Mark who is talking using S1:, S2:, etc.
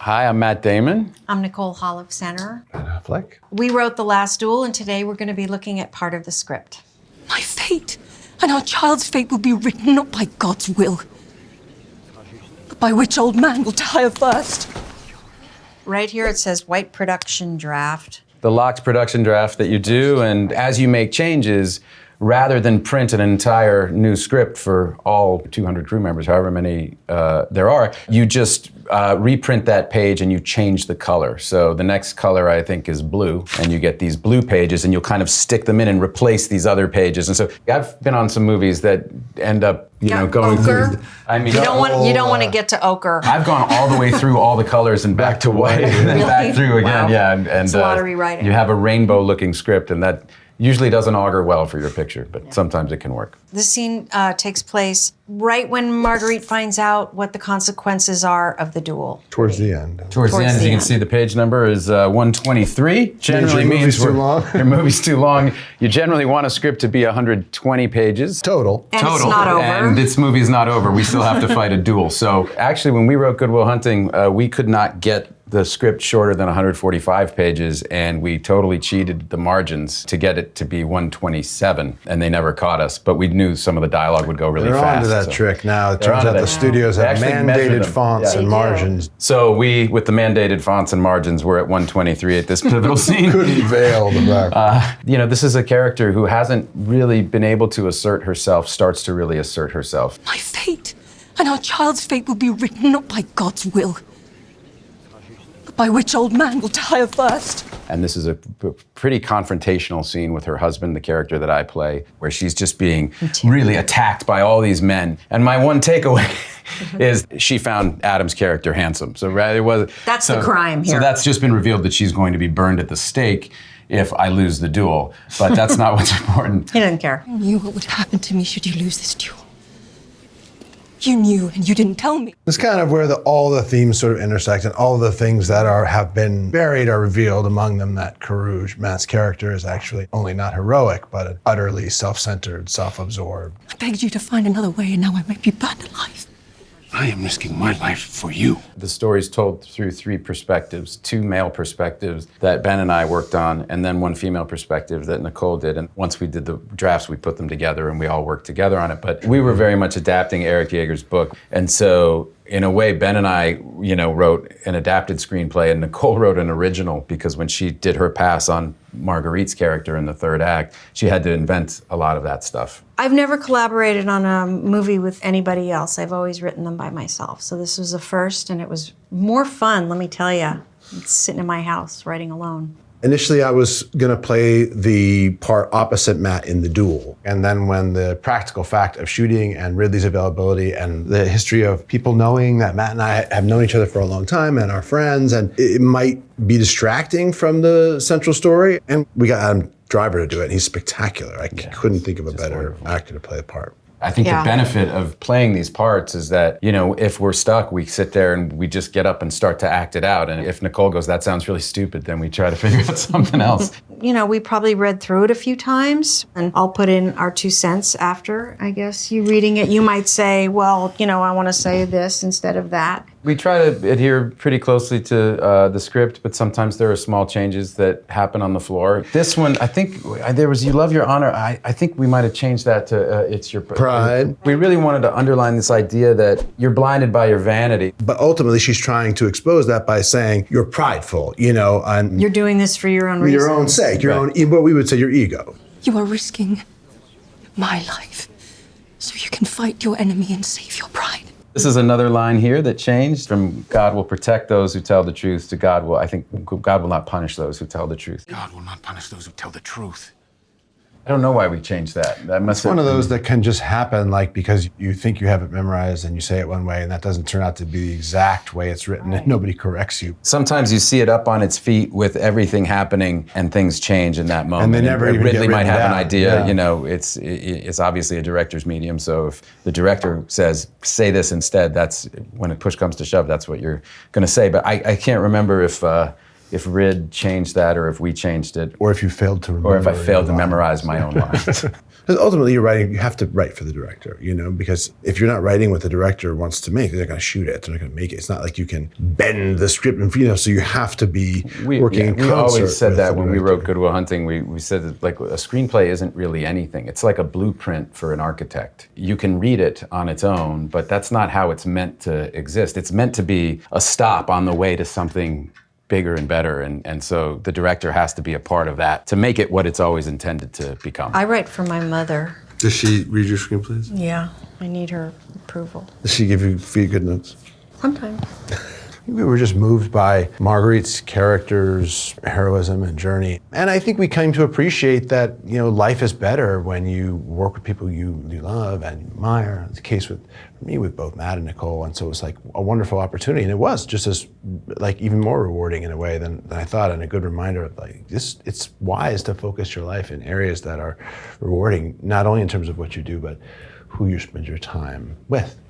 S1: Hi, I'm Matt Damon.
S2: I'm Nicole Holofcener.
S3: And Affleck.
S2: We wrote The Last Duel, and today we're going to be looking at part of the script.
S4: My fate and our child's fate will be written not by God's will, but by which old man will tire first.
S2: Right here it says white production draft.
S1: The locked production draft that you do, and as you make changes, rather than print an entire new script for all 200 crew members, however many there are, you just reprint that page and you change the color. So the next color, I think, is blue, and you get these blue pages, and you'll kind of stick them in and replace these other pages. And so I've been on some movies that end up, going
S2: ochre.
S1: through. I mean,
S2: You don't want to get to ochre.
S1: I've gone all the way through all the colors and back to white, and then back through again.
S2: Wow.
S1: Yeah, and
S2: It's a lot of rewriting.
S1: You have a rainbow-looking script, and that usually doesn't augur well for your picture, but sometimes it can work.
S2: This scene takes place right when Marguerite finds out what the consequences are of the duel.
S3: Towards the end.
S1: Towards the end, as you can see, the page number is 123. Generally means
S3: too long.
S1: Your movie's too long. You generally want a script to be 120 pages.
S3: Total.
S2: And it's not over.
S1: And this movie's not over. We still have to fight a duel. So actually, when we wrote Good Will Hunting, we could not get the script shorter than 145 pages, and we totally cheated the margins to get it to be 127, and they never caught us. But we knew some of the dialogue would go really
S3: They're
S1: fast.
S3: onto that
S1: so.
S3: trick now. It
S1: They're
S3: turns
S1: onto
S3: out
S1: that.
S3: the studios
S1: They
S3: have
S1: actually measure
S3: mandated
S1: them.
S3: fonts
S1: Yeah.
S3: and
S2: They do.
S3: margins.
S1: So we, with the mandated fonts and margins, we're at 123 at this pivotal scene.
S3: Couldn't veil the back.
S1: This is a character who hasn't really been able to assert herself, starts to really assert herself.
S4: My fate and our child's fate will be written not by God's will, but by which old man will tire first.
S1: And this is a pretty confrontational scene with her husband, the character that I play, where she's just being really attacked by all these men. And my one takeaway is she found Adam's character handsome. So rather was
S2: That's the crime here.
S1: So that's just been revealed that she's going to be burned at the stake if I lose the duel. But that's not what's important.
S2: He doesn't care.
S4: You knew what would happen to me should you lose this duel. You knew and you didn't tell me.
S3: It's kind of where all the themes sort of intersect, and all the things that have been buried are revealed. Among them, that Carouge, Matt's character, is actually only not heroic, but utterly self-centered, self-absorbed.
S4: I begged you to find another way, and now I might be burned alive.
S5: I am risking my life for you.
S1: The story's told through three perspectives, two male perspectives that Ben and I worked on, and then one female perspective that Nicole did. And once we did the drafts, we put them together and we all worked together on it. But we were very much adapting Eric Yeager's book. And so in a way, Ben and I, wrote an adapted screenplay, and Nicole wrote an original, because when she did her pass on Marguerite's character in the third act, she had to invent a lot of that stuff.
S2: I've never collaborated on a movie with anybody else. I've always written them by myself. So this was a first, and it was more fun, let me tell you, sitting in my house writing alone.
S3: Initially, I was going to play the part opposite Matt in The Duel. And then when the practical fact of shooting and Ridley's availability and the history of people knowing that Matt and I have known each other for a long time and are friends, and it might be distracting from the central story. And we got Adam Driver to do it, and he's spectacular. I couldn't think of a better actor to play the part.
S1: I think the benefit of playing these parts is that, if we're stuck, we sit there and we just get up and start to act it out. And if Nicole goes, that sounds really stupid, then we try to figure out something else.
S2: We probably read through it a few times, and I'll put in our 2 cents after, I guess. You reading it, you might say, well, I want to say this instead of that.
S1: We try to adhere pretty closely to the script, but sometimes there are small changes that happen on the floor. This one, I think there was You Love Your Honor. I think we might have changed that to It's Your
S3: Pride.
S1: We really wanted to underline this idea that you're blinded by your vanity.
S3: But ultimately, she's trying to expose that by saying you're prideful, and
S2: You're doing this for your own
S3: for
S2: reasons.
S3: your own sake, your own, what we would say, your ego.
S4: You are risking my life so you can fight your enemy and save your pride.
S1: This is another line here that changed from God will protect those who tell the truth to God will not punish those who tell the truth.
S5: God will not punish those who tell the truth.
S1: I don't know why we changed that. That must
S3: It's one of those that can just happen, because you think you have it memorized and you say it one way, and that doesn't turn out to be the exact way it's written, and nobody corrects you.
S1: Sometimes you see it up on its feet with everything happening, and things change in that moment.
S3: And they never even
S1: Ridley
S3: get
S1: might have
S3: written
S1: an
S3: down.
S1: idea. It's obviously a director's medium. So if the director says, "Say this instead," that's when a push comes to shove. That's what you're going to say. But I can't remember if Rid changed that, or if we changed it,
S3: Or if you failed to remember.
S1: or if I failed to
S3: your
S1: memorize
S3: lines.
S1: my own lines.
S3: Because ultimately, you're writing. You have to write for the director, because if you're not writing what the director wants to make, they're not going to shoot it. They're not going to make it. It's not like you can bend the script, and so you have to be working in concert.
S1: We always said
S3: with
S1: that
S3: the
S1: when we
S3: director.
S1: wrote Good Will Hunting. We said that like a screenplay isn't really anything. It's like a blueprint for an architect. You can read it on its own, but that's not how it's meant to exist. It's meant to be a stop on the way to something bigger and better, and so the director has to be a part of that to make it what it's always intended to become.
S2: I write for my mother.
S3: Does she read your screenplays?
S2: Yeah, I need her approval.
S3: Does she give you good notes?
S2: Sometimes.
S3: We were just moved by Marguerite's character's heroism and journey. And I think we came to appreciate that, life is better when you work with people you love and you admire. It's the case for me with both Matt and Nicole. And so it was like a wonderful opportunity. And it was just as even more rewarding in a way than I thought, and a good reminder of it's wise to focus your life in areas that are rewarding, not only in terms of what you do, but who you spend your time with.